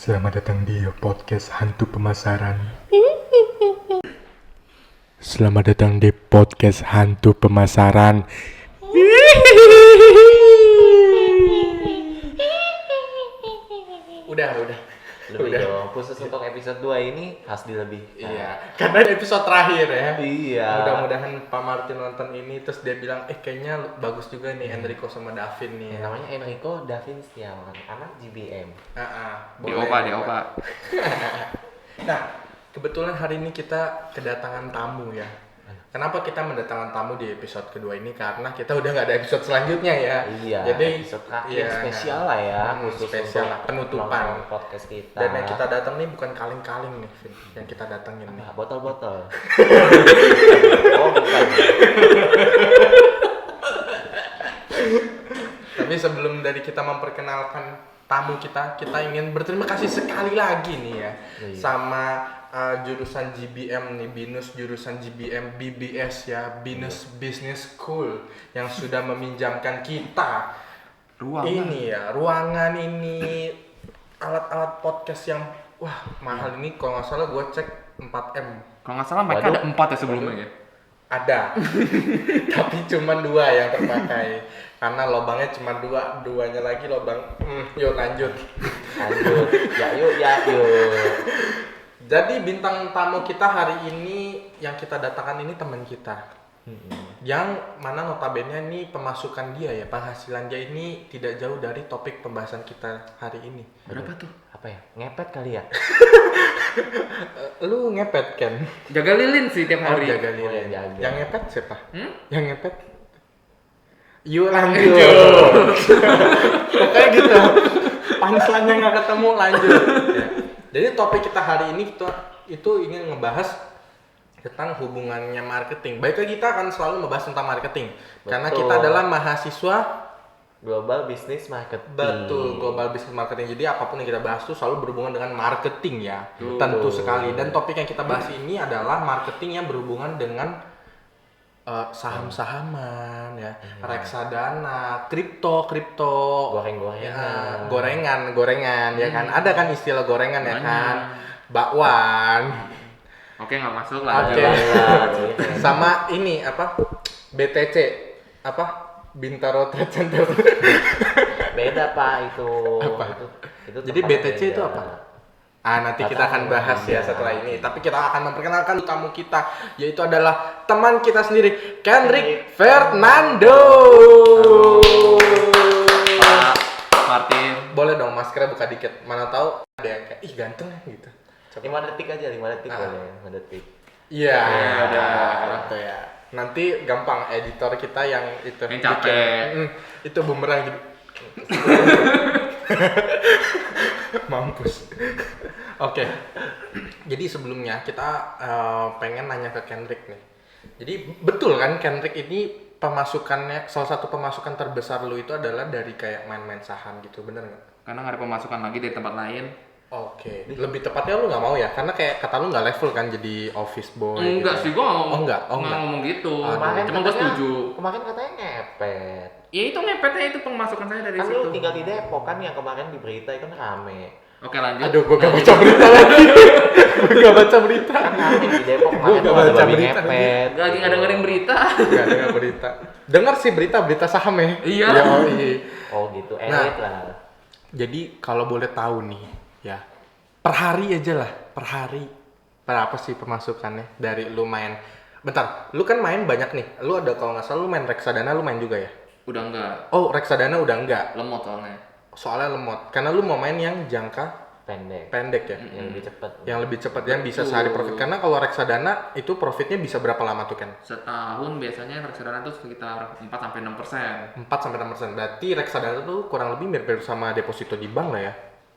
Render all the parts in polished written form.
Selamat datang di podcast Hantu Pemasaran. Selamat datang di podcast Hantu Pemasaran. Udah. Lebih dong, khusus untuk episode 2 ini harus dilebihkan. Iya, karena episode terakhir ya. Iya. Mudah-mudahan Pak Martin nonton ini terus dia bilang, kayaknya bagus juga nih Enrico sama Davin nih. Yang namanya Enrico Davin Setiawan, anak GBM. Di Opa. Nah, kebetulan hari ini kita kedatangan tamu ya. Kenapa kita mendatangkan tamu di episode kedua ini? Karena kita udah nggak ada episode selanjutnya ya. Iya. Jadi episode terakhir spesial lah ya, khusus spesial lah, untuk penutupan podcast kita. Dan yang kita datang nih bukan kaleng-kaleng nih, Vin. Yang kita datengin nih. Botol-botol. Oh bukan. Tapi sebelum dari kita memperkenalkan tamu kita ingin berterima kasih sekali lagi nih ya sama jurusan GBM nih, BINUS jurusan GBM BBS ya, BINUS Business School yang sudah meminjamkan kita ruangan ini, alat-alat podcast yang mahal ini. Kalau nggak salah gue cek 4M. Kalau nggak salah mereka ada 4 ya sebelumnya ya? Ada, tapi cuma 2 yang terpakai karena lubangnya cuma 2, duanya lagi lubang. Yuk lanjut. Yuk. Jadi bintang tamu kita hari ini yang kita datangkan ini teman kita, yang mana notabene ini pemasukan dia ya, penghasilan dia ini tidak jauh dari topik pembahasan kita hari ini. Berapa tuh? Apa ya? Ngepet kali ya? Lu ngepet kan? Jaga lilin sih tiap hari. Jaga lilin. jaga. Yang ngepet siapa? Yang ngepet? Yuk Lanjut. Pokoknya gitu. Punchline-nya nggak ketemu, lanjut. Ya. Jadi topik kita hari ini itu ingin ngebahas tentang hubungannya marketing. Baiklah, kita akan selalu membahas tentang marketing. Karena Betul. kita adalah mahasiswa Global Business Marketing. betul, global business marketing. Jadi apapun yang kita bahas itu selalu berhubungan dengan marketing ya. Betul. Tentu sekali. Dan topik yang kita bahas ini adalah marketing yang berhubungan dengan saham-sahaman ya, reksadana, kripto, gorengan ya kan. Ada kan istilah gorengan ya kan, bakwan. Oke, nggak masuk lah. Oke. Gitu. Sama ini apa? BTC apa? Bintaro Trade Center. Beda Pak itu. Apa? Itu Jadi tempat BTC itu beda. apa? Nanti kita akan bahas ya setelah ini. Tapi kita akan memperkenalkan tamu kita, yaitu adalah teman kita sendiri, Kendrick Fernando. Pak Martin. Boleh dong maskernya buka dikit. Mana tahu ada yang kayak ganteng gitu. 5 detik aja, 5 detik boleh, 5 detik. Iya. ada. Gitu ya. Nanti gampang editor kita yang itu. Yang capek. Itu bumerang gitu. Mampus. Oke. Jadi sebelumnya kita pengen nanya ke Kendrick nih. Jadi betul kan Kendrick ini pemasukannya, salah satu pemasukan terbesar lu itu adalah dari kayak main-main saham gitu, bener nggak? Karena nggak ada pemasukan lagi dari tempat lain. Oke. Lebih tepatnya lu nggak mau ya, karena kayak kata lu nggak level kan jadi office boy. Enggak gitu. sih, gua nggak ngomong. Oh, enggak. Nggak ngomong gitu. Kemarin Cuma gua setuju. Kemarin katanya ngepet. Ya itu ngepetnya itu pemasukan saya dari Kan situ. lu tinggal di Depok kan, yang kemarin di berita itu kan rame. Oke, lanjut. Aduh, gua gak baca berita lagi. Gua gak baca berita. Kan rame di Depok Gua kemarin nggak tuh ada baca babi berita ngepet. Lagi nggak dengerin berita. Gak dengar berita. Dengar sih berita saham ya. Iya. Oh gitu, Nah. elit lah. Jadi kalau boleh tahu nih, ya. Per hari aja lah, per hari. Berapa sih pemasukannya dari lu main? Bentar, lu kan main banyak nih. Lu ada kalau nggak salah lu main reksadana, lu main juga ya? Udah enggak. Oh, reksadana udah enggak. Lemot soalnya. Soalnya lemot. Karena lu mau main yang jangka pendek ya. Yang lebih cepat. Yang lebih cepat, yang bisa Betul. sehari profit. Karena kalau reksadana itu profitnya bisa berapa lama tuh, Ken? Setahun biasanya reksadana tuh sekitar 4-6%. 4-6%. Berarti reksadana tuh kurang lebih mirip sama deposito di bank lah ya.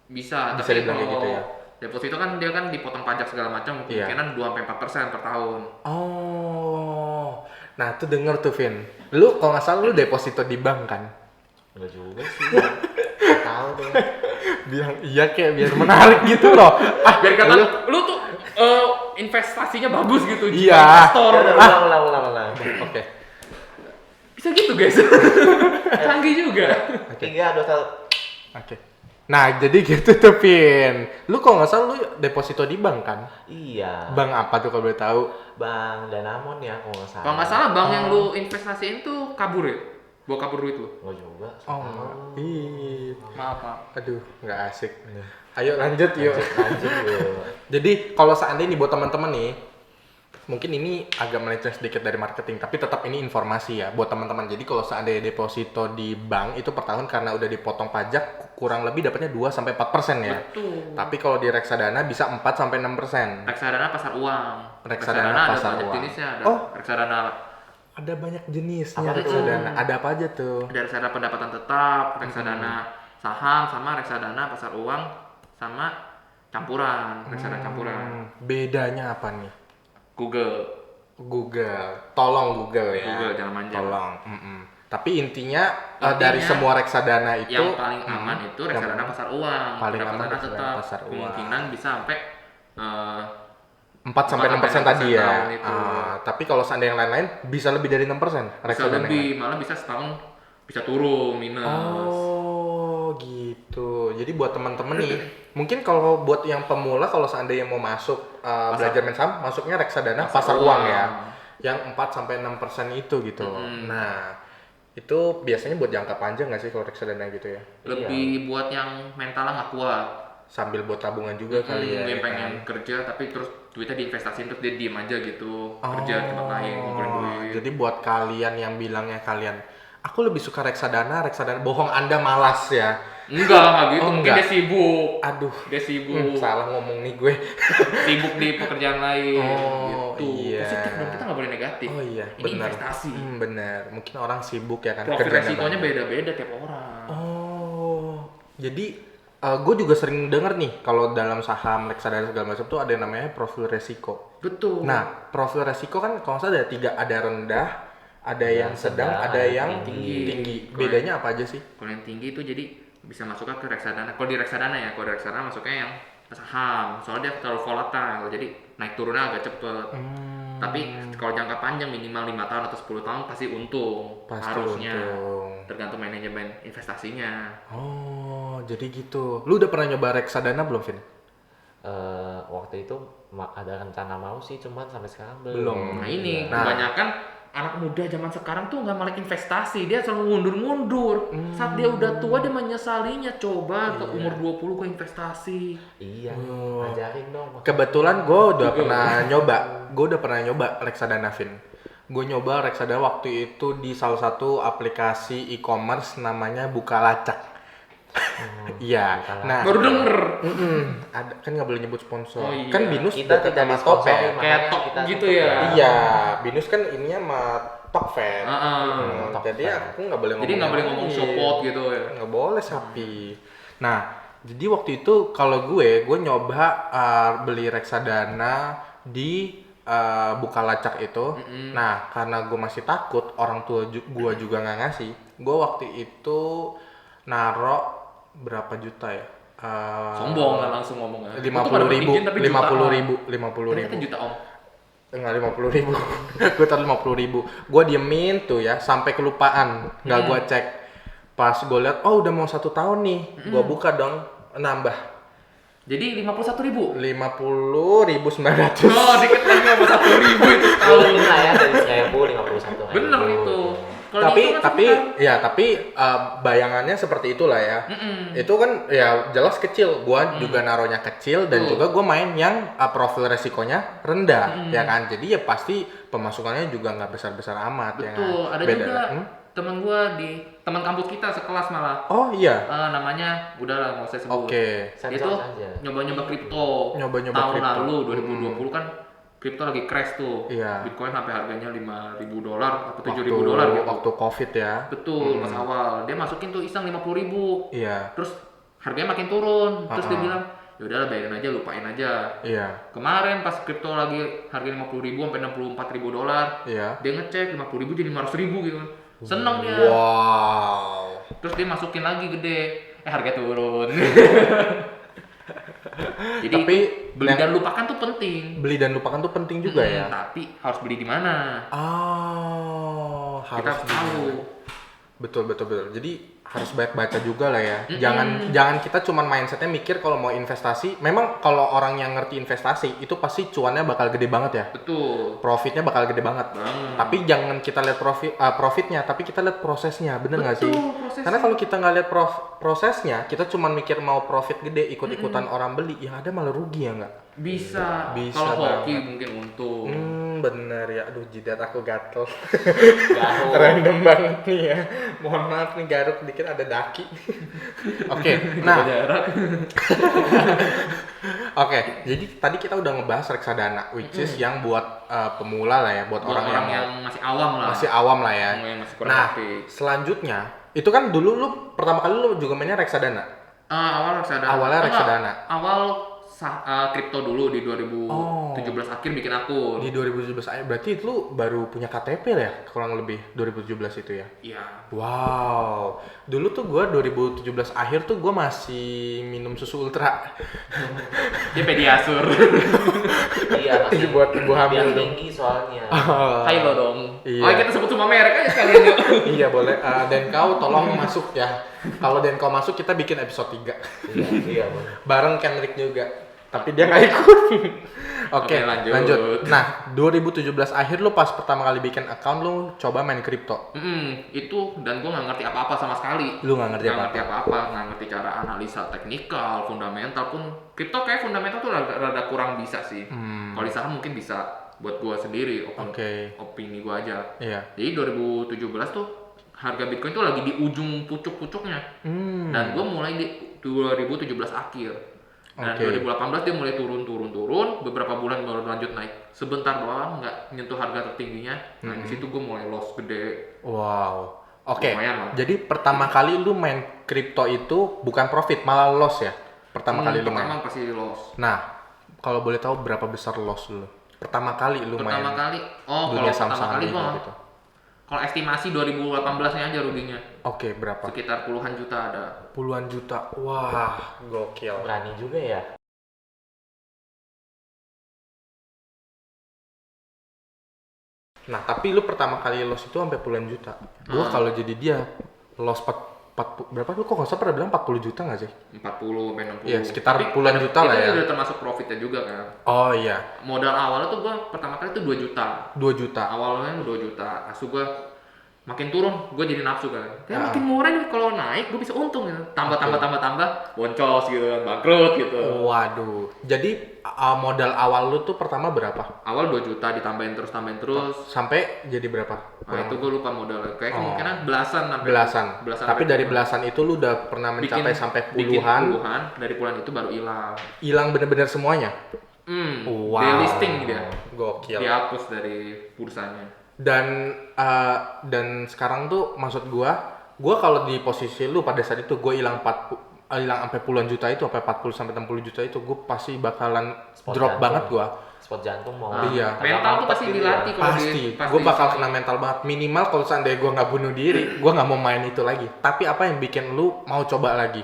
Bisa Bisa tapi dibilang kayak kalau gitu ya. deposito kan dia kan dipotong pajak segala macam, kemungkinan 2-4% per tahun. Oh, nah tuh denger tuh Vin. Lu kalau nggak salah lu deposito di bank kan? Enggak juga sih. Nggak tahu deh. Bilang iya kayak biar menarik gitu loh. Biar kata lu tuh investasinya bagus gitu. Iya. Investor. Ulang. Oke. Bisa gitu guys. Canggih juga. 3, 2, 1. Oke. Nah, jadi gitu tuh, Vin. Lu kalau nggak salah lu deposito di bank kan? Iya. Bank apa tuh kalau boleh tahu? Bang Danamon ya kalau nggak salah. Kalau nggak salah bank yang lu investasiin tuh kabur ya? Bawa kabur duit lu? Nggak juga. Oh, ih. Maaf. Aduh, nggak asik. Ayo lanjut yuk. Lanjut yuk. Jadi kalau seandainya nih buat teman-teman nih, mungkin ini agak melenceng sedikit dari marketing, tapi tetap ini informasi ya buat teman-teman. Jadi kalau seandainya deposito di bank itu per tahun karena udah dipotong pajak kurang lebih dapatnya 2 sampai 4% ya. Betul. Tapi kalau di reksadana bisa 4 sampai 6%. Reksadana pasar uang. Reksadana ada pasar banyak uang. jenisnya. Ada Oh. reksadana Ada banyak jenisnya Apa tuh? reksadana. Ada apa aja tuh? ada reksadana pendapatan tetap, reksadana saham, sama reksadana pasar uang, sama campuran, reksadana campuran. Bedanya apa nih? Google. Tolong Google ya. Google, jangan manja. Tolong. Tapi intinya dari semua reksadana itu Yang paling aman itu reksadana pasar uang. Paling aman Pendapatan reksadana tetap. pasar uang. Kemungkinan bisa sampai 4 sampai 6% tadi ya. tahun itu. Tapi kalau seandainya yang lain-lain bisa lebih dari 6% bisa reksadana. lebih, malah bisa setahun bisa turun minus. Oh, gitu. Jadi buat teman-teman nih, mungkin kalau buat yang pemula kalau seandainya mau masuk belajar main saham, masuknya reksadana pasar uang ya. Yang 4 sampai 6% itu gitu. Nah, itu biasanya buat jangka panjang nggak sih kalau reksadana gitu ya? Lebih buat yang mentalnya nggak kuat. Sambil buat tabungan juga kali ya. Yang ya pengen kan? kerja tapi terus duitnya diinvestasiin terus dia diem aja gitu. Kerja di tempat lain ngumpulin duit. Jadi buat kalian yang bilangnya kalian, aku lebih suka reksadana, bohong Anda malas ya. Enggak gitu. Oh, Mungkin enggak. dia sibuk. Aduh, Dia sibuk. salah ngomong nih gue. Sibuk di pekerjaan lain Oh, gitu. iya. Positif dong, kita nggak boleh negatif. Oh iya, Ini benar. investasi. Benar. Mungkin orang sibuk ya kan. Profil kerjanya resikonya banyak. beda-beda tiap orang. Oh, jadi gue juga sering denger nih kalau dalam saham reksadana segala macam tuh ada yang namanya profil resiko. Betul. Nah, profil resiko kan kalau nggak salah ada 3, ada rendah, ada yang sedang, ada yang tinggi. Bedanya apa aja sih? Kalau yang tinggi itu jadi bisa masuknya ke reksadana. Kalau di reksadana ya, kalau di reksadana masuknya yang saham. Soalnya dia terlalu volatile, jadi naik turunnya agak cepet. Tapi kalau jangka panjang minimal 5 tahun atau 10 tahun pasti untung. Pasti harusnya. untung. Tergantung manajemen investasinya. Oh, jadi gitu. Lu udah pernah nyoba reksadana belum, Vin? Waktu itu ada rencana mau sih, cuman sampai sekarang Belum. Nah ini Nah. kebanyakan anak muda zaman sekarang tuh nggak melek investasi, dia selalu mundur-mundur. Saat dia udah tua dia menyesalinya. Coba ke umur 20 ke investasi. Iya, ajarin dong. Kebetulan gue udah pernah nyoba reksadana, Vin. Gue nyoba reksadana waktu itu di salah satu aplikasi e-commerce namanya Bukalapak. Iya. Nah, Baru denger. ada kan nggak boleh nyebut sponsor. Oh, iya. Kan Binus Kita dekat tidak sama disponsori, Tokped. makanya Kayak tok kita gitu tutup ya. Iya, Binus kan ininya sama Tokped. Heeh. Jadi aku nggak boleh ngomong. Jadi nggak boleh yang ngomong lain. support gitu ya. Nggak boleh sapi. Nah, jadi waktu itu kalau gue nyoba beli reksadana di Bukalapak itu. Nah, karena gue masih takut orang tua gue juga nggak ngasih, gue waktu itu naro berapa juta ya? Sombong lah langsung ngomongnya. 50.000, 50.000, Ternyata juta om. enggak 50.000. Gue taruh 50.000. Gue diemin tuh ya sampai kelupaan, nggak gue cek. Pas gue lihat, oh udah mau 1 tahun nih, gue buka dong, nambah Jadi 51.000. 50.900. Oh, dikit lagi sama 1.000 itu setahun. Turunin lah ya dari 1.051. Bener itu. Kalau tapi dihitung kan tapi sekitar- ya tapi bayangannya seperti itulah ya. Itu kan ya jelas kecil, gua juga naruhnya kecil dan juga gua main yang profil resikonya rendah ya kan, jadi ya pasti pemasukannya juga nggak besar-besar amat. Ya Betul, kan? ada Beda. juga teman gua di teman kampus kita sekelas malah. Oh iya. Namanya udahlah nggak usah sebut. Oke. Itu Sensor saja. nyoba-nyoba kripto. Nyoba-nyoba tahun kripto. lalu 2020 kan kripto lagi crash tuh. Iya. Bitcoin sampai harganya $5.000 atau $7.000 gitu. Waktu Covid ya. Betul, pas awal dia masukin tuh iseng 50.000. Iya. Terus harganya makin turun. Terus dia bilang, "Ya udahlah bayarin aja, lupain aja." Iya. Kemarin pas kripto lagi harga 50.000 sampai $64.000, Iya. dia ngecek 50.000 jadi 500.000 gitu. Seneng dia. Wow. Terus dia masukin lagi gede. Harga turun. Jadi Tapi itu, beli dan lupakan tuh penting. Beli dan lupakan tuh penting juga ya. Tapi harus beli di mana? Oh, Kita harus tahu. Betul. Jadi harus banyak baca juga lah ya. Jangan kita cuman mindsetnya mikir kalau mau investasi. Memang kalau orang yang ngerti investasi itu pasti cuannya bakal gede banget ya. Betul. Profitnya bakal gede banget. Tapi jangan kita lihat profitnya, tapi kita lihat prosesnya, bener nggak sih? prosesnya. Karena kalau kita nggak lihat prosesnya, kita cuman mikir mau profit gede, ikut-ikutan orang beli, yang ada malah rugi ya nggak? Bisa. Bisa Kalau hoki banget. mungkin untung. Bener ya. Aduh, jidat aku gatel. Garuk. Random banget nih ya. Mohon maaf nih, garuk dikit ada daki. Oke, nah. Oke, jadi tadi kita udah ngebahas reksadana, which is yang buat pemula lah ya, buat Buat orang yang masih awam lah. masih awam lah ya. Yang masih kurang Nah, ngerti. selanjutnya itu kan dulu lu pertama kali lu juga mainnya reksadana. Awal reksadana. Awalnya Enggak, reksadana. Awal kripto dulu di 2017 akhir bikin akun. Di 2017 berarti itu lu baru punya KTP lah ya, kurang lebih 2017 itu ya. Iya. Wow, dulu tuh gua 2017 akhir tuh gua masih minum susu ultra. Dia pediasur. Iya, masih Buat ibu hamil biar dong. tinggi soalnya. Hai lo dong. Iya. Oh, kita sebut semua merek aja sekalian yuk. Iya boleh. Denkau tolong masuk ya. Kalau Denkau masuk kita bikin episode 3 Iya, bener. bareng Kenrik juga. Tapi dia nggak ikut. Oke, Oke, lanjut. Nah, 2017 akhir lu pas pertama kali bikin account lu coba main kripto. Itu dan gue nggak ngerti apa-apa sama sekali. Lu nggak ngerti apa-apa. Nggak ngerti cara analisa teknikal, fundamental pun. Kripto kayak fundamental tuh rada kurang bisa sih. Kalau di saham mungkin bisa buat gue sendiri, opini gue aja. Iya. Jadi 2017 tuh harga Bitcoin tuh lagi di ujung pucuk-pucuknya. Dan gue mulai di 2017 akhir. Dan 2018 dia mulai turun, beberapa bulan baru lanjut naik. Sebentar doang nggak nyentuh harga tertingginya. Nah, di situ gue mulai loss gede. Wow. Oke. Lumayan lah. Jadi pertama kali lu main kripto itu bukan profit, malah loss ya. Pertama kali lu main. Pertama pasti loss. Nah, kalau boleh tahu berapa besar loss lu? Pertama kali lu main. Pertama kali, dunia kalau pertama saham-saham kali gitu, gua gitu. kalau estimasi 2018-nya aja ruginya. Oke, berapa? Sekitar puluhan juta ada. Puluhan juta. Wah, gokil. Berani juga ya. Nah, tapi lu pertama kali loss itu sampai puluhan juta. Gua kalau jadi dia loss 4 berapa lu kok nggak usah pernah bilang 40 juta nggak sih? 40 sampai 60. Iya, sekitar puluhan juta lah ya. Itu udah termasuk profitnya juga kan. Oh iya, Modal awalnya tuh gua pertama kali tuh 2 juta. 2 juta. Awalnya 2 juta. Asu gua makin turun, gue jadi nafsu kan. Kayak makin murah nih, kalau naik gue bisa untung gitu. Tambah, boncos gitu kan, bangkrut gitu. Waduh. Jadi modal awal lu tuh pertama berapa? Awal 2 juta ditambahin terus. Sampai jadi berapa? Nah, itu gue lupa modalnya. Kayak kemungkinan belasan sampai Belasan. Tapi sampai dari puluhan. belasan itu lu udah pernah mencapai sampai Bikin puluhan. puluhan, dari puluhan itu baru hilang. Hilang bener-bener semuanya. Wow. Wow. Delisting dia. Gokil. Dihapus dari bursanya. Dan sekarang tuh maksud gua kalau di posisi lu pada saat itu gua hilang sampai puluhan juta itu, sampai 40 sampai 60 juta itu, gua pasti bakalan Spot drop jantung. banget gua. Spot jantung mau. Iya. Mental tuh pasti dilatih kalau Pasti. Gua bakal kena mental banget. Minimal kalau seandainya gua nggak bunuh diri, gua nggak mau main itu lagi. Tapi apa yang bikin lu mau coba lagi?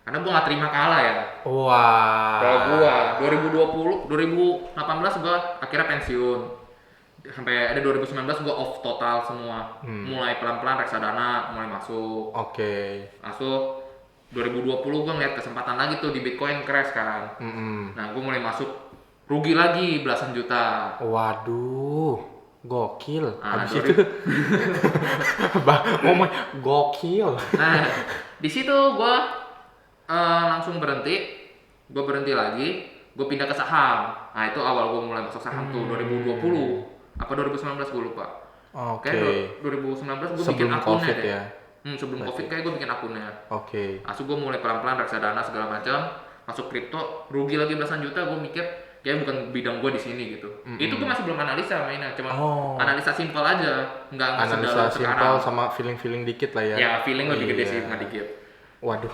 Karena gua nggak terima kalah ya. Wah. Kalau gua 2018 gua akhirnya pensiun. Sampai ada 2019 gua off total semua. Mulai pelan-pelan reksadana mulai masuk. Oke. Masuk 2020 gua ngeliat kesempatan lagi tuh di Bitcoin crash kan. Nah, gua mulai masuk, rugi lagi belasan juta. Waduh. Gokil. Nah, Habis itu gokil. Nah, di situ gua langsung berhenti. Gua berhenti lagi, gua pindah ke saham. Nah, itu awal gua mulai masuk saham tuh 2020. Apa 2019 gua lupa. Oke. Kayak 2019 gua bikin Sebelum akunnya COVID deh. ya. Sebelum COVID kayak gua bikin akunnya. Oke. Asu gua mulai pelan-pelan reksadana segala macam, masuk kripto, rugi lagi belasan juta. Gua mikir kayak bukan bidang gua di sini gitu. Itu gua masih belum analisa mainnya, cuma analisa simpel aja, nggak Analisa sedalam simpel sekarang. sama feeling dikit lah ya. Ya feeling lebih gede Iya. sih, nggak dikit. Waduh.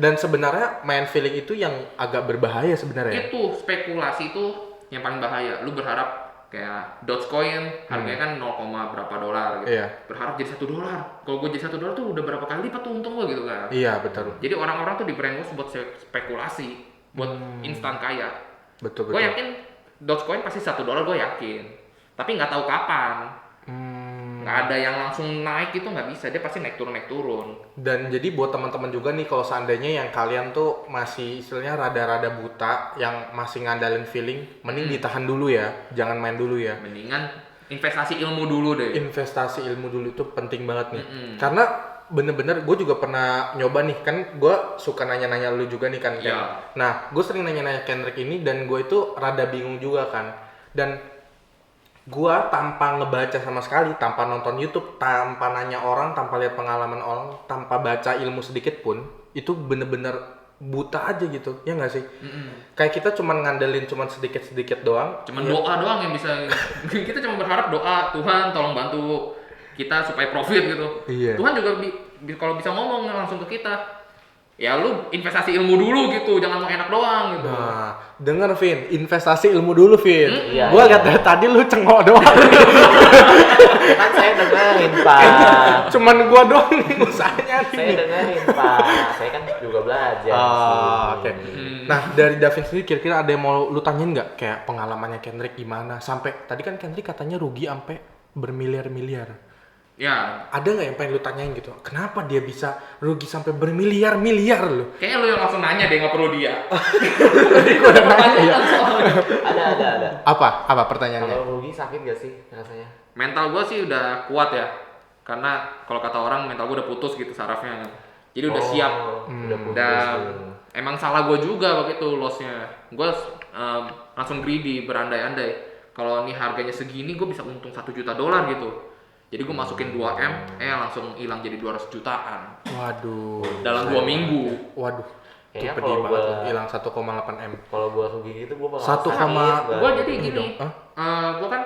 dan sebenarnya main feeling itu yang agak berbahaya sebenarnya. Itu spekulasi itu yang paling bahaya. Lu berharap kayak Dogecoin harganya kan 0, berapa dolar gitu. Iya. Berharap jadi $1. Kalau gue jadi $1 tuh udah berapa kali lipat tuh untung gue gitu kan. Iya, betul. Jadi orang-orang tuh di brainwash buat spekulasi, buat instan kaya. Betul. Gue yakin Dogecoin pasti $1, gue yakin. Tapi nggak tahu kapan. Nggak ada yang langsung naik itu nggak bisa, dia pasti naik turun. Dan jadi buat teman-teman juga nih, kalau seandainya yang kalian tuh masih istilahnya rada-rada buta, yang masih ngandalin feeling, mending ditahan dulu ya, jangan main dulu ya. Mendingan investasi ilmu dulu deh. Investasi ilmu dulu itu penting banget nih. Karena bener-bener gue juga pernah nyoba nih, kan gue suka nanya-nanya lu juga nih kan. Iya. Nah, gue sering nanya-nanya Kendrick ini dan gue itu rada bingung juga kan. Dan gue tanpa ngebaca sama sekali, tanpa nonton YouTube, tanpa nanya orang, tanpa lihat pengalaman orang, tanpa baca ilmu sedikit pun, itu bener-bener buta aja gitu, ya nggak sih? Kayak kita cuman ngandelin cuman sedikit-sedikit doang. Cuman doa doang yang bisa. Kita cuma berharap doa, Tuhan tolong bantu kita supaya profit gitu. Iya. Tuhan juga kalau bisa ngomong langsung ke kita. Ya lu investasi ilmu dulu gitu, jangan mau enak doang gitu. Nah, denger Vin, investasi ilmu dulu Vin. Iya, Gua iya. lihat dari tadi lu cengok doang. Kan saya dengerin Pak. Cuman gua doang nih usahanya Saya nih. dengerin Pak. Saya kan juga belajar. Oh, di oke. sini. Nah, dari Davin sendiri kira-kira ada yang mau lu tanyain nggak? Kayak pengalamannya Kendrick gimana? Sampai tadi kan Kendrick katanya rugi sampai bermiliar-miliar. Ya, Ada nggak yang pengen lu tanyain gitu? Kenapa dia bisa rugi sampai bermiliar-miliar lu? kayaknya lu yang langsung nanya deh, nggak perlu dia. Tadi gua udah nanya ya. Ada. Apa pertanyaannya? Kalau rugi sakit gak sih rasanya? Mental gue sih udah kuat ya, karena kalau kata orang mental gue udah putus gitu sarafnya. Jadi udah siap. Udah putus. Dan emang salah gue juga waktu itu lossnya. Gue langsung greedy, berandai-andai. Kalau ini harganya segini, gue bisa untung $1 juta gitu. Jadi gue masukin 2M, langsung hilang jadi 200 jutaan Waduh. dalam 2 minggu. Waduh. Itu Kayaknya pedih kalau banget gua- loh, hilang 1,8 M. Kalau gua rugi gitu gua bakal 1, sakit, Bang. Gue jadi Ini gini, dong, gue kan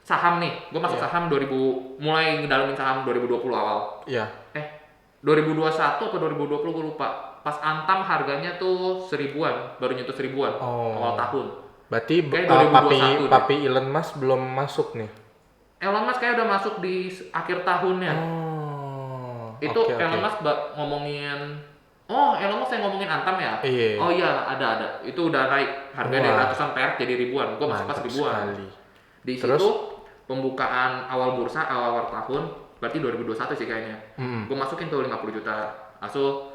saham nih, gue masuk Iya. saham 2000, mulai ngedalamin saham 2020 awal. Iya. 2021 atau 2020 gue lupa. Pas Antam harganya tuh 1000-an, baru nyentuh 1000-an Oh. awal tahun. Berarti Kayak papi 2021 deh. papi Elon Musk belum masuk nih. Elon Musk kayak udah masuk di akhir tahunnya. Oh. Itu oke, Elon oke. Musk ngomongin, Elon Musk yang ngomongin Antam ya? Iya. Oh iya, ada. Itu udah naik harganya dari Wah. ratusan perak jadi ribuan. Gue masuk pas Mantap ribuan. sekali. Di Terus? situ pembukaan awal bursa awal tahun, berarti 2021 sih kayaknya. Gue masukin tuh 50 juta. Langsung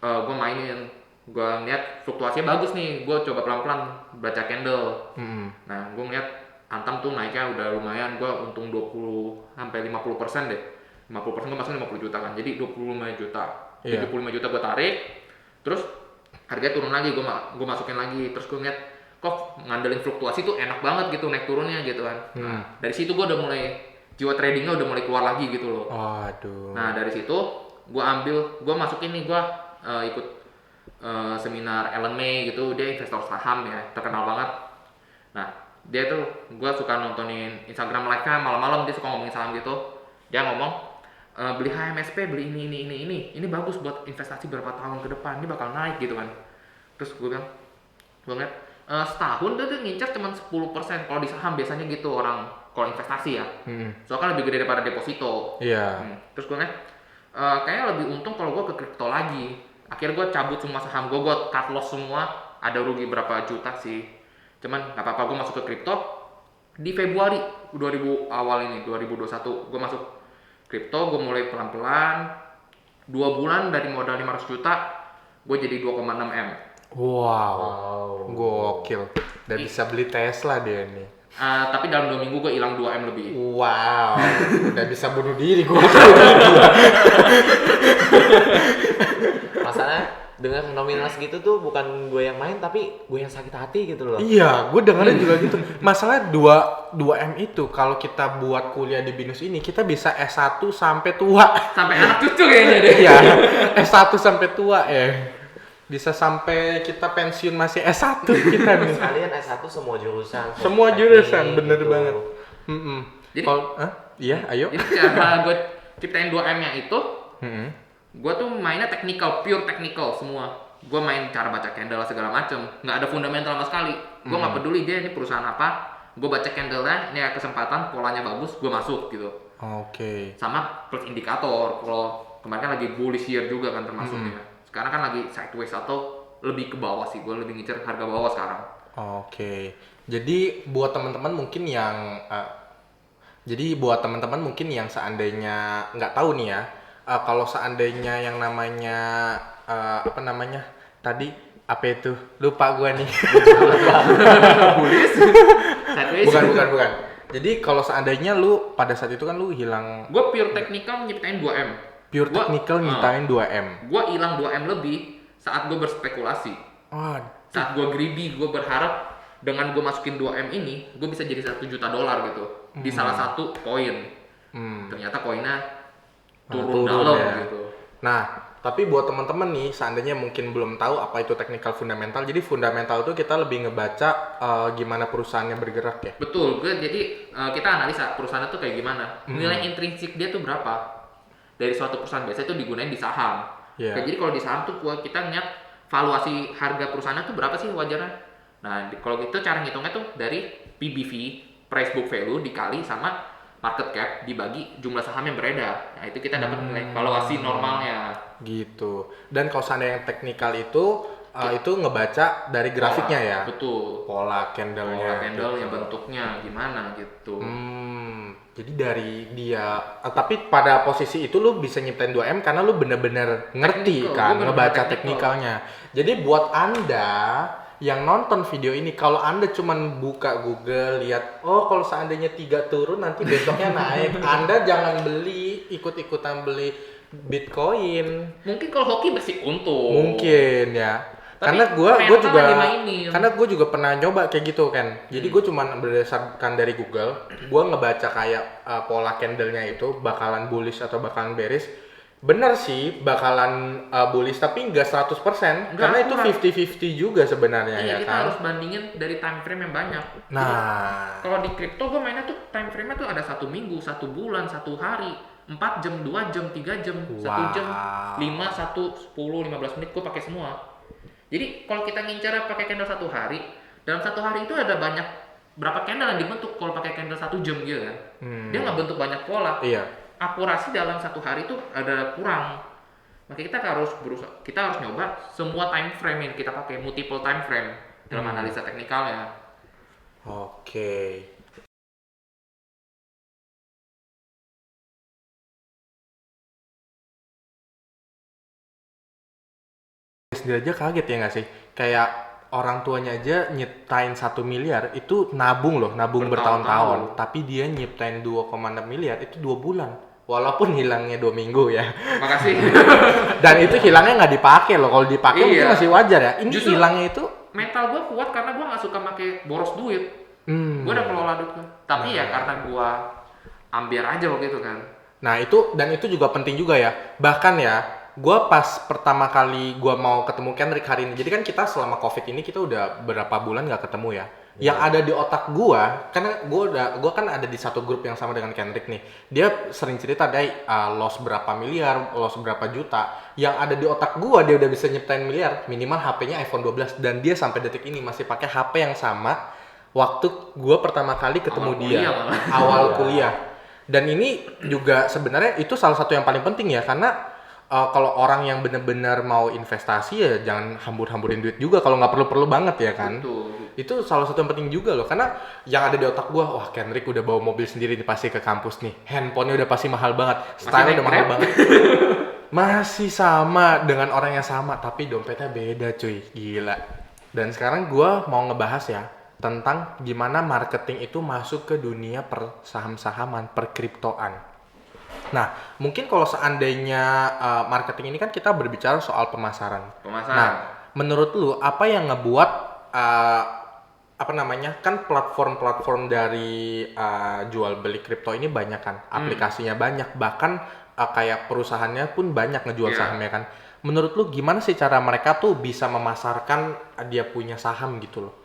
gue mainin, gue ngeliat fluktuasinya bagus nih. Gue coba pelan-pelan baca candle. Nah, gue ngeliat Antam tuh naiknya udah lumayan. Gue untung 20-50% deh. 50% gue masukin 50 juta kan. Jadi 25 juta. Iya. 75 juta gue tarik. Terus harganya turun lagi, gue masukin lagi. Terus gue ngeliat kok ngandelin fluktuasi tuh enak banget gitu naik turunnya gitu kan. Nah, dari situ gue udah mulai jiwa tradingnya udah mulai keluar lagi gitu loh. Waduh. Nah dari situ gue masukin nih, gue ikut seminar Ellen May gitu, dia investor saham ya, terkenal banget. Nah dia tuh, gue suka nontonin Instagram live-nya malam-malam, dia suka ngomongin saham gitu. Dia ngomong beli HMSP, beli ini bagus buat investasi berapa tahun ke depan, ini bakal naik gitu kan. Terus gue bilang, gue ngeliat setahun dia ngincar cuma 10%. Kalau di saham biasanya gitu orang kalau investasi ya, soalnya kan lebih gede daripada deposito. Iya. Terus gue ngeliat kayaknya lebih untung kalau gue ke kripto lagi. Akhirnya gue cabut semua saham gue cut loss semua, ada rugi berapa juta sih. Cuman gak apa-apa, gue masuk ke kripto di Februari 2000 awal ini 2021 gue masuk kripto. Gue mulai pelan-pelan, 2 bulan dari modal 500 juta gue jadi 2,6 M. Wow. Wow. Gokil. Udah bisa beli Tesla dia nih. Tapi dalam 2 minggu gue hilang 2 M lebih. Wow. Udah bisa bunuh diri gua. Masalahnya dengan nominal segitu tuh bukan gue yang main tapi gue yang sakit hati gitu loh. Iya, gue dengerin juga gitu. Masalah 2 M itu kalau kita buat kuliah di BINUS ini kita bisa S1 sampai tua. Sampai anak cucu kayaknya deh. Iya, S1 sampai tua ya. Bisa sampai kita pensiun masih S1 kita nih. Kalian S1 semua jurusan. Semua teknik, jurusan, bener gitu. banget. Jadi- Iya, ayo. Jadi cara gue ciptain 2 M nya itu, Mm-mm. gue tuh mainnya technical, pure technical semua. Gue main cara baca candle segala macem, nggak ada fundamental sama sekali. Gue nggak peduli dia ini perusahaan apa, gue baca candle-nya, ini ada kesempatan, polanya bagus, gue masuk gitu. Oke. Sama plus indikator, kalau kemarin kan lagi bullish year juga kan termasuknya. Sekarang kan lagi sideways atau lebih ke bawah sih, gue lebih ngincer harga bawah sekarang. Oke. Jadi buat teman-teman mungkin yang Jadi buat teman-teman mungkin yang seandainya nggak tahu nih ya, kalau seandainya yang namanya apa namanya tadi apa itu lupa gua nih. Bulis. Sideways. bukan. Jadi kalau seandainya lu pada saat itu kan lu hilang Gue pure technical nyiptain 2M. technical nyiptain 2M. Gue hilang 2M lebih saat gue berspekulasi. Oh, Saat gue greedy, gue berharap dengan gue masukin 2M ini, gue bisa jadi $1 juta gitu di salah satu koin. Ternyata koinnya turun dalam ya. gitu. Nah, tapi buat teman-teman nih, seandainya mungkin belum tahu apa itu technical fundamental. Jadi fundamental itu kita lebih ngebaca gimana perusahaannya bergerak ya. Betul, jadi kita analisa perusahaan itu kayak gimana. Nilai intrinsik dia tuh berapa. Dari suatu perusahaan biasa itu digunain di saham. Yeah. Jadi kalau di saham tuh kita ngeliat valuasi harga perusahaannya tuh berapa sih wajarnya. Nah, kalau gitu cara ngitungnya tuh dari PBV, price book value dikali sama market cap dibagi jumlah saham yang beredar. Nah, itu kita dapat nilai valuasi normalnya. Gitu. Dan kalau seandainya yang teknikal itu ngebaca dari grafiknya ya. Betul. Pola candle-nya. Yang bentuknya gimana gitu. Jadi dari dia, tapi pada posisi itu lu bisa nyiptain 2M karena lu bener-bener ngerti kan, ngebaca teknikalnya. Jadi buat Anda yang nonton video ini, kalau Anda cuman buka Google, lihat, oh kalau seandainya 3 turun nanti besoknya naik, Anda jangan ikut-ikutan beli Bitcoin. Mungkin kalau hoki masih untung. Mungkin ya. Tapi karena gue juga pernah nyoba kayak gitu kan. Jadi gue cuman berdasarkan dari Google, gue ngebaca kayak pola candle-nya itu bakalan bullish atau bakalan bearish. Bener sih bakalan bullish tapi nggak 100% karena itu 50-50 juga sebenarnya ya kita kan. harus bandingin dari time frame yang banyak. Nah, kalau di kripto gue mainnya tuh time frame-nya tuh ada 1 minggu, 1 bulan, 1 hari, 4 jam, 2 jam, 3 jam, 1 jam, 5, 1, 10, 15 menit gue pakai semua. Jadi kalau kita ngincar pakai candle 1 hari, dalam 1 hari itu ada banyak berapa candle yang dibentuk kalau pakai candle 1 jam gitu kan. Dia nggak bentuk banyak pola. iya. Akurasi dalam 1 hari itu ada kurang. Maka kita harus nyoba semua time frame yang kita pakai, multiple time frame dalam analisa teknikalnya. Oke. Sendiri aja kaget ya nggak sih? Kayak orang tuanya aja nyiptain 1 miliar itu nabung bertahun-tahun. Tapi dia nyiptain 2,6 miliar itu 2 bulan. Walaupun hilangnya 2 minggu ya. Makasih. Dan itu hilangnya nggak dipakai loh. Kalau dipakai mungkin masih wajar ya. Ini justru hilangnya itu mental gue kuat karena gue nggak suka pakai boros duit. Gue udah kelola duit gue. Tapi ya karena gue ambil aja waktu itu kan. Nah itu juga penting juga ya. Bahkan ya, gue pas pertama kali gue mau ketemu Kendrick hari ini. Jadi kan kita selama COVID ini kita udah berapa bulan nggak ketemu ya. Yang ada di otak gue, karena gue kan ada di satu grup yang sama dengan Kendrick nih. Dia sering cerita dari loss berapa miliar, loss berapa juta. Yang ada di otak gue dia udah bisa nyiptain miliar. Minimal HP-nya iPhone 12 dan dia sampai detik ini masih pakai HP yang sama waktu gue pertama kali ketemu awal kuliah. Dan ini juga sebenarnya itu salah satu yang paling penting ya, karena kalau orang yang benar-benar mau investasi ya jangan hambur-hamburin duit juga kalau nggak perlu-perlu banget ya kan. Betul. Itu salah satu yang penting juga loh, karena yang ada di otak gue, wah Kendrick udah bawa mobil sendiri nih pasti ke kampus nih, handphonenya udah pasti mahal banget, style udah mahal banget. Masih sama dengan orang yang sama tapi dompetnya beda cuy, gila. Dan sekarang gue mau ngebahas ya tentang gimana marketing itu masuk ke dunia per saham-sahaman, per kriptoan. Nah, mungkin kalau seandainya marketing ini kan kita berbicara soal pemasaran. Nah, menurut lu apa yang ngebuat kan platform-platform dari jual beli kripto ini banyak kan, aplikasinya banyak, bahkan kayak perusahaannya pun banyak ngejual sahamnya kan. Menurut lu gimana sih cara mereka tuh bisa memasarkan dia punya saham gitu loh?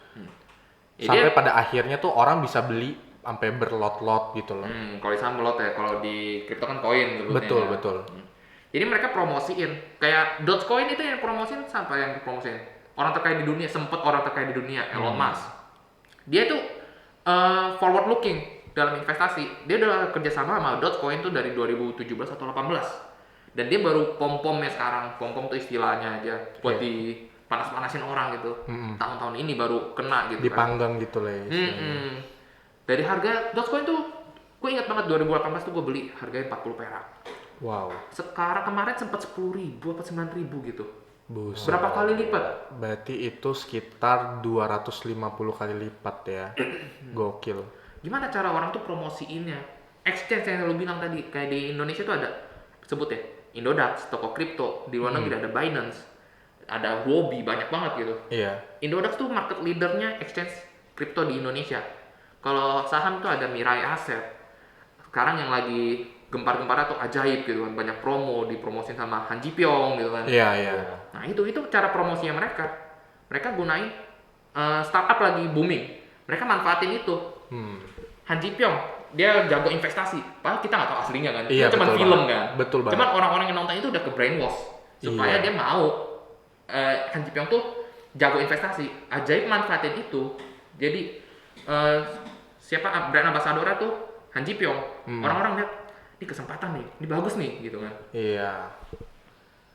Sampai pada akhirnya tuh orang bisa beli sampai berlot-lot gitu loh. Kalau di saham lot ya, kalau di kripto kan koin sebutnya. Betul. Jadi mereka promosiin, kayak Dogecoin itu yang promosiin sampai yang promosiin orang terkaya di dunia, orang terkaya di dunia, Elon Musk. Dia tuh forward looking dalam investasi. Dia udah kerjasama sama Dogecoin tuh dari 2017 atau 18. Dan dia baru pom-pomnya sekarang. Pom-pom tuh istilahnya aja buat di panas-panasin orang gitu. Tahun-tahun ini baru kena gitu. Dipanggang gitu lah ya. Dari harga Dogecoin tuh gue Gue ingat banget 2018 tuh gue beli harganya 40 perak. Wow. Sekarang kemarin sempat 10.000 atau 9.000 gitu. Buset. Berapa kali lipat? Berarti itu sekitar 250 kali lipat ya. Gokil. Gimana cara orang tuh promosiinnya? Exchange yang lu bilang tadi, kayak di Indonesia tuh ada, sebut ya, Indodax, toko kripto. Di luar negeri ada Binance, ada Huobi, banyak banget gitu. Iya. Indodax tuh market leadernya exchange kripto di Indonesia. Kalau saham tuh ada Mirai Asset. Sekarang yang lagi gempar-gemparnya tuh Ajaib gitu kan, banyak promo, dipromosin sama Han Ji Pyong gitu kan. Iya, iya. Nah itu cara promosinya mereka. Mereka gunain startup lagi booming. Mereka manfaatin itu. Han Ji Pyong, dia jago investasi. Padahal kita nggak tahu aslinya kan. Iya, Itu cuma betul film banget. kan. Betul banget. Cuman orang-orang yang nonton itu udah ke brainwash supaya Iya. dia mau Han Ji Pyong tuh jago investasi. Ajaib manfaatin itu. Jadi siapa brand ambassador tuh Han Ji Pyong. Orang-orang lihat ini kesempatan nih, ini bagus nih gitu kan. Iya.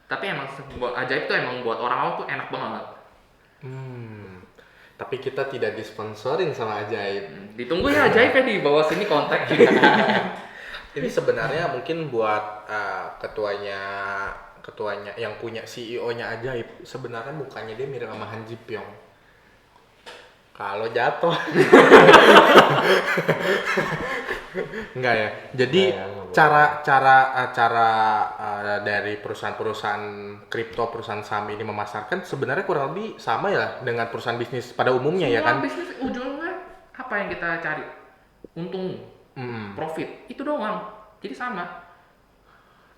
Tapi emang buat Ajaib tuh emang buat orang awam tuh enak banget. Tapi kita tidak disponsorin sama Ajaib. Ditunggu ya Ajaib ya di bawah sini kontak juga. Ini sebenarnya mungkin buat ketuanya yang punya CEO-nya Ajaib. Sebenarnya mukanya dia mirip sama Han Ji Pyong. Kalau jatuh. Enggak ya. Jadi cara dari perusahaan-perusahaan kripto, perusahaan saham ini memasarkan sebenarnya kurang lebih sama ya dengan perusahaan bisnis pada umumnya ya kan. Semua bisnis ujungnya apa yang kita cari? Untung, profit, itu doang. Jadi sama.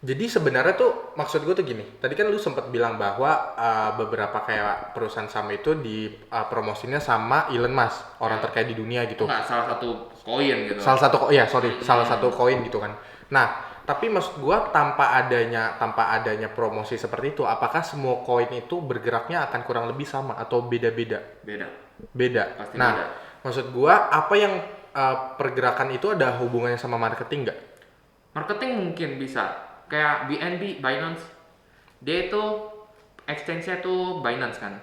Jadi sebenarnya tuh maksud gue tuh gini. Tadi kan lu sempat bilang bahwa beberapa kayak perusahaan saham itu promosinya sama Elon Musk, orang terkaya di dunia gitu. Enggak, salah satu koin gitu. Salah satu koin gitu kan. Nah, tapi maksud gua tanpa adanya promosi seperti itu, apakah semua koin itu bergeraknya akan kurang lebih sama atau beda-beda? Beda. Pasti Nah, beda. maksud gua apa yang pergerakan itu ada hubungannya sama marketing nggak? Marketing mungkin bisa. Kayak BNB, Binance. Dia itu exchange-nya tuh Binance kan.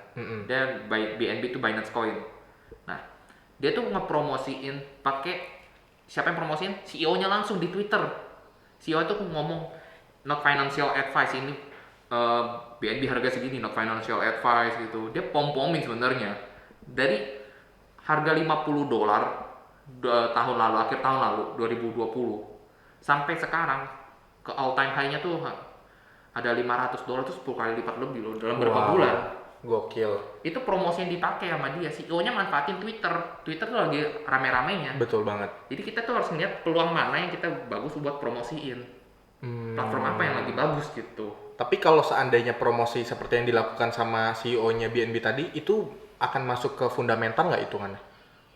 Dan BNB itu Binance Coin. Nah, dia tuh ngepromosiin pakai siapa yang promosiin? CEO-nya langsung di Twitter. CEO itu ngomong not financial advice ini BNB harga segini, not financial advice gitu. Dia pom-pomin sebenarnya. Dari harga $50 tahun lalu, akhir tahun lalu 2020 sampai sekarang ke all time high-nya tuh ada $500 tuh 10 kali lipat lebih loh dalam berapa bulan. Gokil. Itu promosi yang dipakai sama dia. CEO-nya manfaatin Twitter. Twitter tuh lagi rame-ramenya. Betul banget. Jadi kita tuh harus ngeliat peluang mana yang kita bagus buat promosiin. Platform apa yang lagi bagus gitu. Tapi kalau seandainya promosi seperti yang dilakukan sama CEO-nya BNB tadi, itu akan masuk ke fundamental nggak hitungannya?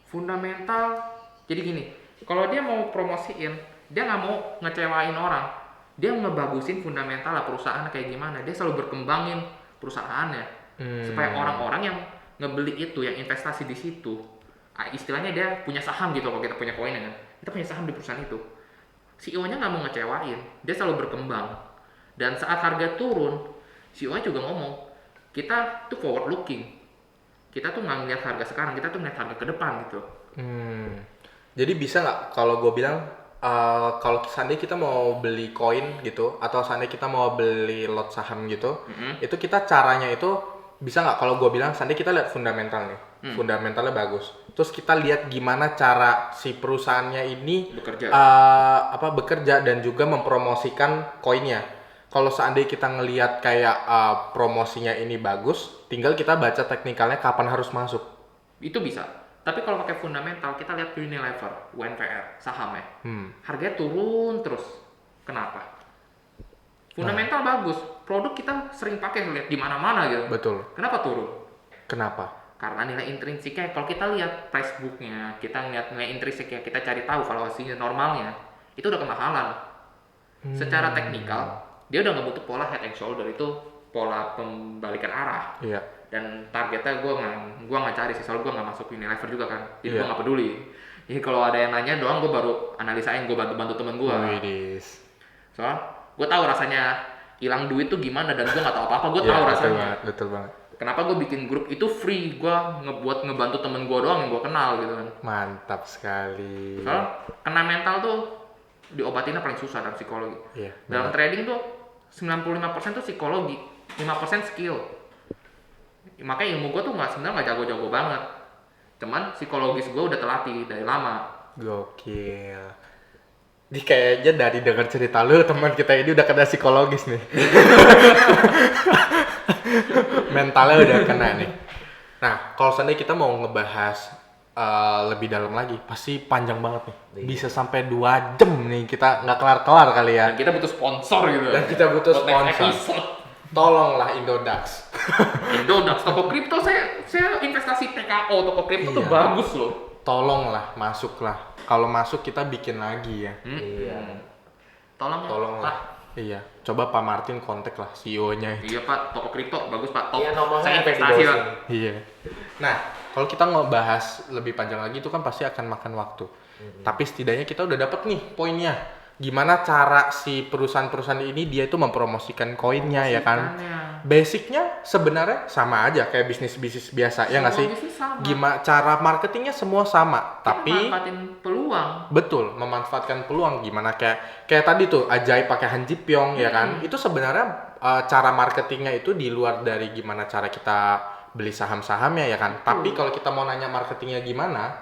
Fundamental, jadi gini, kalau dia mau promosiin, dia nggak mau ngecewain orang. Dia ngebagusin fundamental lah perusahaan kayak gimana. Dia selalu berkembangin perusahaannya. Supaya orang-orang yang ngebeli itu, yang investasi di situ, istilahnya dia punya saham gitu kalau kita punya koin kan. Kita punya saham di perusahaan itu. CEO-nya nggak mau ngecewain, dia selalu berkembang. Dan saat harga turun, CEO-nya juga ngomong, kita tuh forward looking. Kita tuh nggak ngeliat harga sekarang, kita tuh ngeliat harga ke depan gitu. Jadi bisa nggak kalau gue bilang kalau seandainya kita mau beli koin gitu atau seandainya kita mau beli lot saham gitu, itu kita caranya itu bisa nggak kalau gue bilang seandainya kita lihat fundamental nih, fundamentalnya bagus, terus kita lihat gimana cara si perusahaannya ini bekerja dan juga mempromosikan koinnya. Kalau seandainya kita ngelihat kayak promosinya ini bagus, tinggal kita baca teknikalnya kapan harus masuk. Itu bisa. Tapi kalau pakai fundamental, kita lihat Unilever, UNPR, sahamnya. Harganya turun terus. Kenapa? Fundamental bagus. Produk kita sering pakai, lihat di mana-mana gitu. Betul. Kenapa turun? Kenapa? Karena nilai intrinsiknya, kalau kita lihat price book-nya, kita ngeliat nilai intrinsiknya, kita cari tahu valuasinya normalnya, itu udah kemahalan. Secara teknikal, dia udah nggak butuh pola head and shoulder, itu pola pembalikan arah. Iya. Dan targetnya gue nggak cari sih, soalnya gue nggak masuk Unilever juga kan, jadi gue nggak peduli. Jadi kalau ada yang nanya doang, gue baru analisain, gue bantu temen gue. Soalnya gue tahu rasanya hilang duit tuh gimana, dan gue nggak tahu apa-apa, gue tahu rasanya. Betul banget. Kenapa gue bikin grup itu free, gue ngebantu temen gue doang yang gue kenal gitu kan. Mantap sekali. Soalnya kena mental tuh diobatinnya paling susah dalam psikologi. Iya. Dalam trading tuh 95% tuh psikologi, 5% skill. Makanya ilmu gue tuh sebenarnya nggak jago-jago banget. Cuman psikologis gue udah terlatih dari lama. Gokil. Di kayaknya dari dengar cerita lu teman kita ini udah kena psikologis nih. Mentalnya udah kena nih. Nah, kalau seandainya kita mau ngebahas lebih dalam lagi, pasti panjang banget nih. Bisa sampai 2 jam nih kita nggak kelar-kelar kali ya. Dan kita butuh sponsor gitu. Dan kita butuh Buat next sponsor. episode. Tolonglah Indodax. Indodax, toko kripto saya investasi TKO, toko kripto tuh Iya. bagus loh. Tolonglah, masuklah. Kalau masuk kita bikin lagi ya. Iya. Tolonglah. Pak. Iya. Coba Pak Martin kontak lah CEO-nya. Iya Pak, toko kripto bagus Pak. Top. Iya, nomornya Saya ada di investasi bawah Pak. sini. Iya. Nah, kalau kita ngebahas lebih panjang lagi itu kan pasti akan makan waktu. Tapi setidaknya kita udah dapet nih poinnya. Gimana cara si perusahaan-perusahaan ini dia itu mempromosikan koinnya ya kan? Basicnya sebenarnya sama aja kayak bisnis-bisnis biasa ya nggak sih? bisnis sama. Gimana cara marketingnya semua sama, tapi manfaatin peluang. betul memanfaatkan peluang. Gimana kayak tadi tuh Ajaib pakai Han Ji Pyong ya kan? Itu sebenarnya cara marketingnya itu di luar dari gimana cara kita beli saham-sahamnya ya kan? Tapi kalau kita mau nanya marketingnya gimana,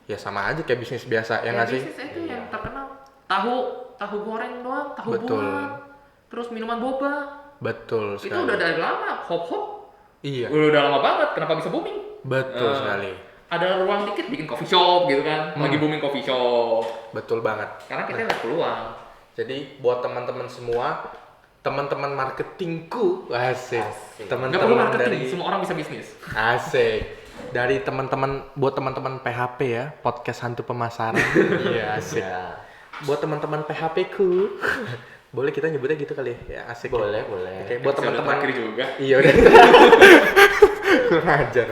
ya sama aja kayak bisnis biasa ya nggak sih? Bisnis itu yang terkenal tahu goreng doang, tahu Betul. bulat, terus minuman boba. Betul Itu sekali. udah dari lama, hop. Iya, Udah lama banget, kenapa bisa booming? betul sekali. Ada ruang dikit bikin coffee shop gitu kan, lagi booming coffee shop. Betul banget. Karena kita lihat peluang. Jadi buat teman-teman semua, teman-teman marketingku, asik. Asik. Nggak perlu Teman-teman marketing, dari semua orang bisa bisnis. asik. Dari teman-teman buat teman-teman PHP ya, podcast hantu pemasaran. Iya, asik. Ya. Buat teman-teman PHP ku. Boleh kita nyebutnya gitu kali ya? Ya, asik. Boleh, ya? boleh. Oke, buat Episode teman-teman terakhir juga. Iya udah. Kurang ajar.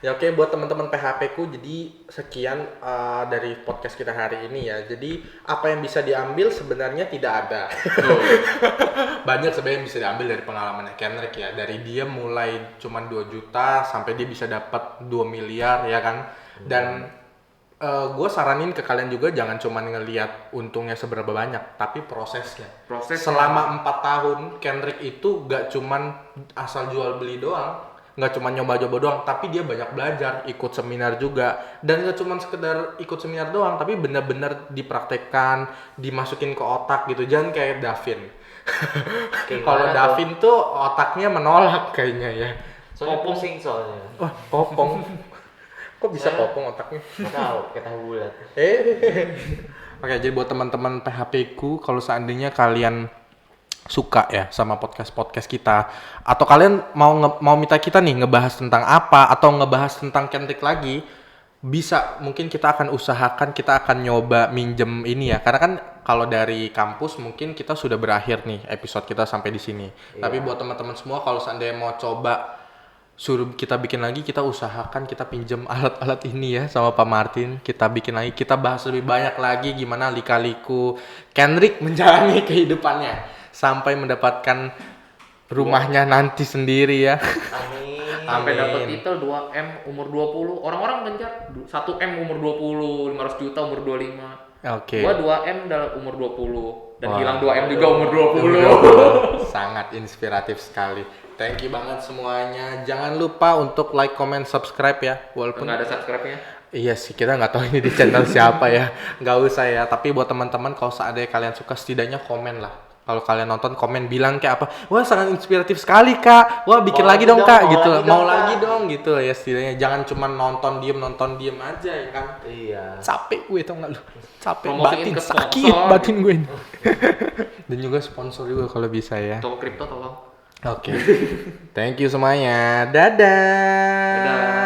Ya oke, buat teman-teman PHP ku, jadi sekian dari podcast kita hari ini ya. Jadi apa yang bisa diambil sebenarnya tidak ada. Banyak sebenarnya yang bisa diambil dari pengalamannya Kendrick ya. Dari dia mulai cuman 2 juta sampai dia bisa dapat 2 miliar ya kan. Dan gue saranin ke kalian juga jangan cuman ngelihat untungnya seberapa banyak, tapi prosesnya. Selama 4 tahun Kendrick itu gak cuman asal jual beli doang, nggak cuma nyoba-nyoba doang, tapi dia banyak belajar, ikut seminar juga, dan nggak cuma sekedar ikut seminar doang, tapi benar-benar dipraktekkan, dimasukin ke otak gitu. Jangan kayak Davin. Kalau Gimana Davin tuh otaknya menolak kayaknya ya. Soalnya pusing soalnya. Wah, kopong. Kok bisa Saya- kopong otaknya? Nggak tahu, kita bulat. Oke, jadi buat teman-teman PHP ku, kalau seandainya kalian suka ya sama podcast kita, atau kalian mau minta kita nih ngebahas tentang apa, atau ngebahas tentang Kendrick lagi, bisa, mungkin kita akan usahakan, kita akan nyoba minjem ini ya, karena kan kalau dari kampus mungkin kita sudah berakhir nih episode kita sampai di sini. Tapi buat teman-teman semua, kalau seandainya mau coba suruh kita bikin lagi, kita usahakan kita pinjem alat-alat ini ya sama Pak Martin, kita bikin lagi, kita bahas lebih banyak lagi gimana lika-liku Kendrick menjalani kehidupannya sampai mendapatkan rumahnya nanti sendiri ya. Amin. Sampai Amin. dapat titel 2M umur 20. Orang-orang gencar 1M umur 20, 500 juta umur 25. Oke. Gua 2M dalam umur 20 dan Wah. hilang 2M juga umur 20. Sangat inspiratif sekali. Thank you banget semuanya. Jangan lupa untuk like, comment, subscribe ya. Walaupun Enggak ada subscribe-nya. iya sih, kita nggak tahu ini di channel siapa ya. Nggak usah ya. Tapi buat teman-teman, kalau seandainya kalian suka, setidaknya komen lah. Kalau kalian nonton, komen bilang kayak apa. Wah, sangat inspiratif sekali kak. Wah, bikin Mau lagi lagi dong dong, kak. mau Gitu. lagi Mau dong, lagi Kak. dong gitu ya. Setidaknya jangan cuma nonton diem aja ya kan. Iya. Capek gue, tau nggak lu? Capek Promosiin batin, ke sponsor. sakit batin gue ini. Dan juga sponsor juga kalau bisa ya. Toko kripto tolong. Oke. Thank you semuanya. Dadah. Dadah.